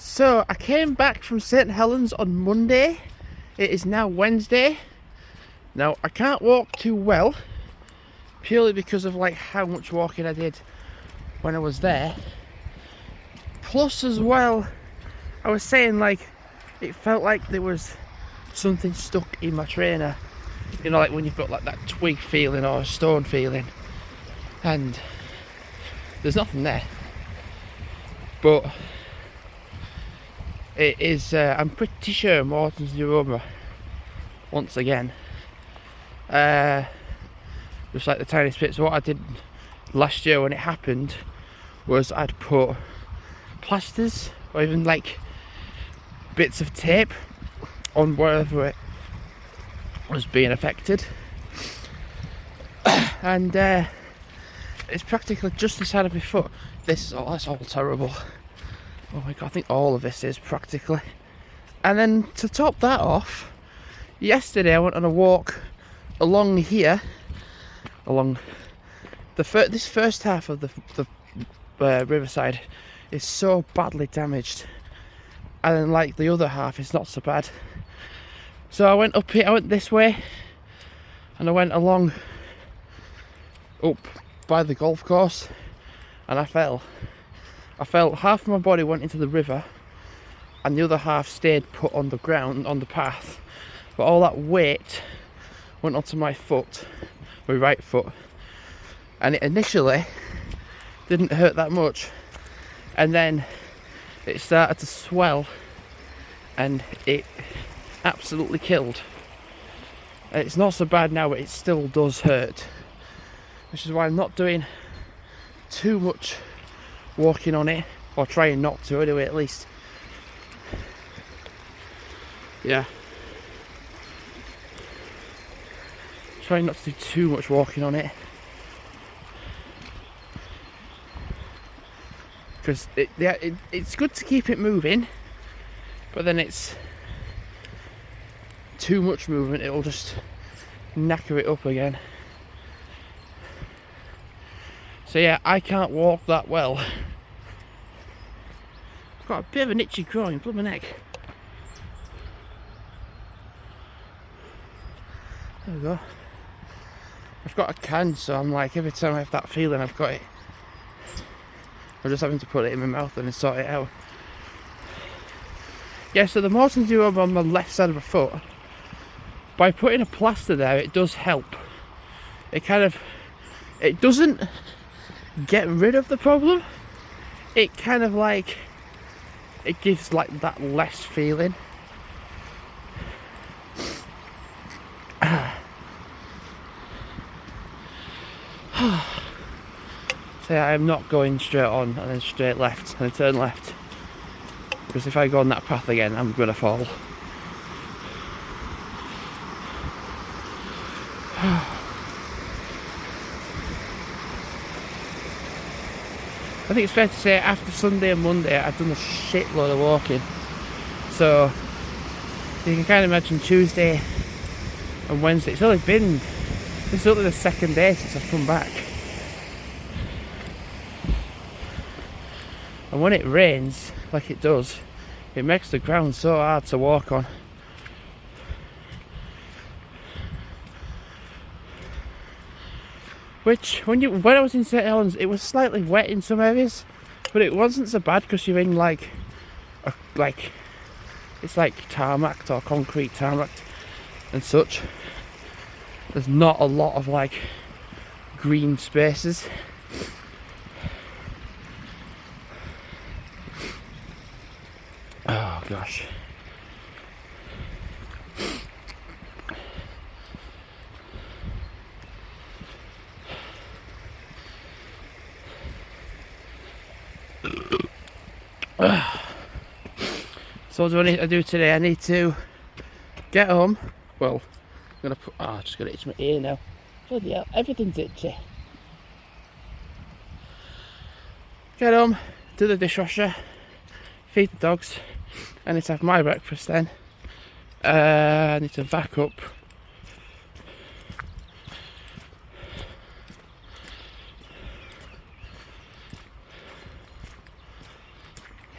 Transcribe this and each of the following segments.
So I came back from St Helens on Monday. It is now Wednesday. Now I can't walk too well, purely because of like how much walking I did when I was there. Plus as well, I was saying like it felt like there was something stuck in my trainer. You know, like when you've got like that twig feeling or a stone feeling, and there's nothing there. But it is, I'm pretty sure Morton's neuroma once again. Just like the tiniest bit. So what I did last year when it happened was I'd put plasters or even like bits of tape on wherever it was being affected, and it's practically just the side of my foot. That's all terrible. Oh my god, I think all of this is practically. And then to top that off, yesterday I went on a walk along here, along this first half of the Riverside is so badly damaged, and then like the other half is not so bad. So I went up here, I went this way, and I went along up by the golf course, and I fell. Half of my body went into the river and the other half stayed put on the ground, on the path. But all that weight went onto my foot, my right foot. And it initially didn't hurt that much. And then it started to swell and it absolutely killed. And it's not so bad now, but it still does hurt. Which is why I'm not doing too much walking on it, or trying not to anyway, at least. Yeah, trying not to do too much walking on it, because it's good to keep it moving, but then it's too much movement, it'll just knacker it up again. So yeah, I can't walk that well. I've got a bit of an itchy groin, blood my neck. There we go. I've got a can, so I'm like, every time I have that feeling, I've got it. I'm just having to put it in my mouth and then sort it out. Yeah, so the Morton's neuroma on my left side of my foot, by putting a plaster there, it does help. It doesn't get rid of the problem. It kind of like, it gives like that less feeling. So yeah, I'm not going straight on and then straight left and then turn left, because if I go on that path again, I'm gonna fall. I think it's fair to say after Sunday and Monday I've done a shitload of walking. So you can kind of imagine Tuesday and Wednesday. This is only the second day since I've come back. And when it rains, like it does, it makes the ground so hard to walk on. Which, when I was in St Helens, it was slightly wet in some areas, but it wasn't so bad because you're in it's like tarmac or concrete tarmac and such. There's not a lot of like green spaces. Oh gosh. So what do I need to do today? I need to get home. Well, I'm gonna just gonna itch my ear now. Bloody hell, everything's itchy. Get home, do the dishwasher, feed the dogs. I need to have my breakfast then. I need to vac up.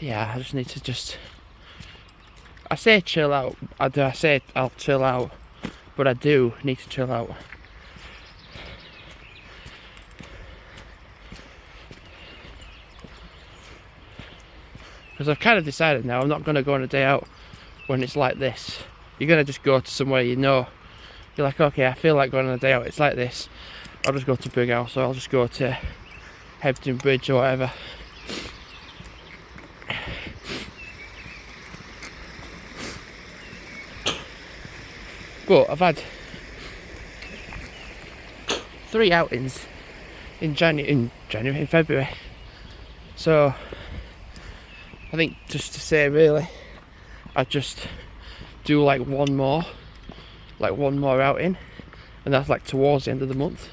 yeah, I just need to I say chill out. I say I'll chill out, but I do need to chill out. Because I've kind of decided now I'm not going to go on a day out when it's like this. You're going to just go to somewhere you know. You're like, okay, I feel like going on a day out, it's like this. I'll just go to Big House, or I'll just go to Hebden Bridge or whatever. But I've had 3 outings in February. So I think just to say really, I'd just do like one more outing, and that's like towards the end of the month.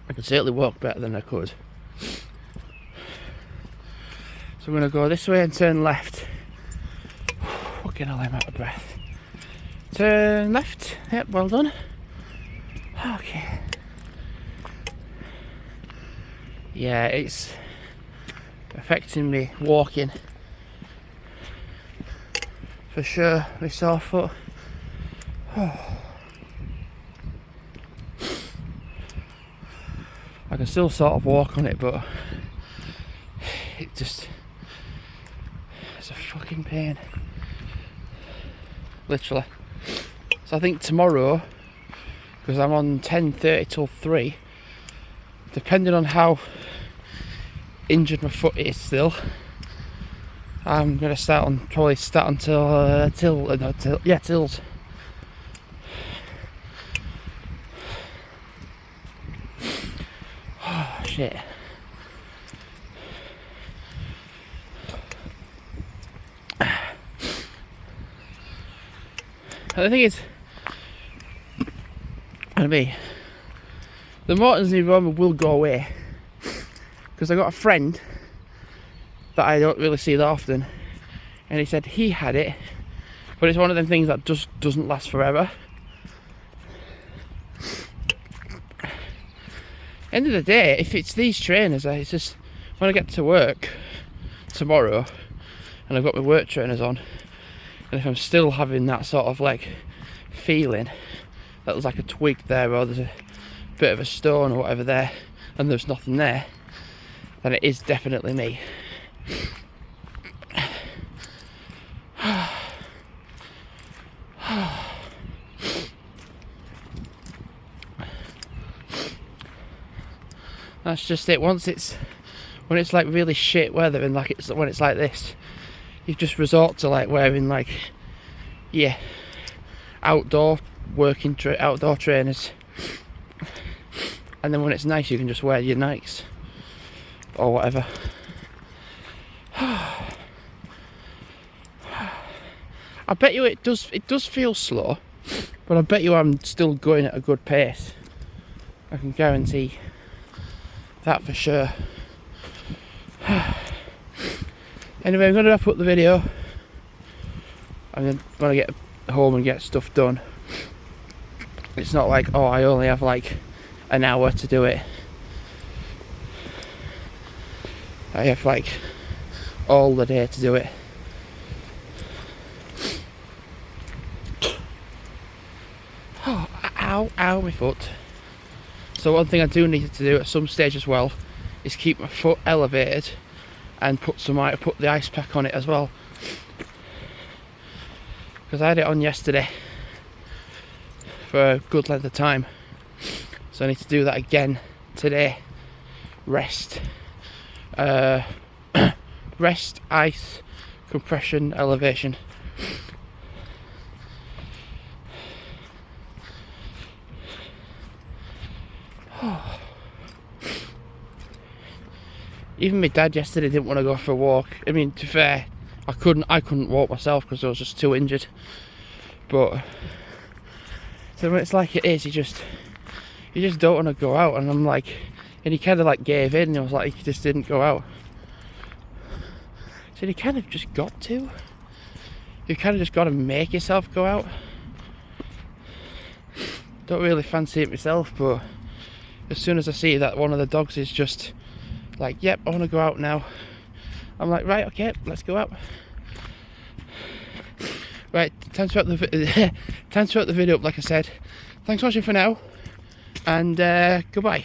I can certainly walk better than I could. So I'm going to go this way and turn left. Fucking hell, I'm out of breath. Turn left. Yep, well done. Okay. Yeah, it's affecting me walking. For sure, my sore foot. I can still sort of walk on it, but it's a fucking pain. Literally. So I think tomorrow, because I'm on 10:30 till 3, depending on how injured my foot is still, I'm gonna probably start until Tills. Oh shit. And the thing is, the Morton's neuroma will go away, because I got a friend that I don't really see that often, and he said he had it, but it's one of them things that just doesn't last forever. End of the day, if it's these trainers, it's just when I get to work tomorrow and I've got my work trainers on, and if I'm still having that sort of like feeling that there's like a twig there, or there's a bit of a stone or whatever there, and there's nothing there, then it is definitely me. That's just it. When it's like really shit weather, and like when it's like this, you just resort to like wearing like outdoor trainers, and then when it's nice you can just wear your Nikes or whatever. I bet you it does feel slow, but I bet you I'm still going at a good pace. I can guarantee that for sure. Anyway, I'm going to wrap up the video. I'm going to get home and get stuff done. It's not like, oh, I only have like an hour to do it. I have like all the day to do it. Oh, ow, my foot. So one thing I do need to do at some stage as well is keep my foot elevated and put the ice pack on it as well, because I had it on yesterday for a good length of time, so I need to do that again today. Rest, ice, compression, elevation. Even my dad yesterday didn't want to go for a walk. I mean, to be fair, I couldn't walk myself because I was just too injured. But so when it's like it is, you just don't want to go out. And I'm like, and he kind of like gave in, and I was like, he just didn't go out. So you kind of just got to. You kind of just got to make yourself go out. Don't really fancy it myself, but as soon as I see that one of the dogs is just like, yep, I want to go out now, I'm like, right, okay, let's go out. Right, time to wrap the video up, like I said. Thanks for watching for now, and goodbye.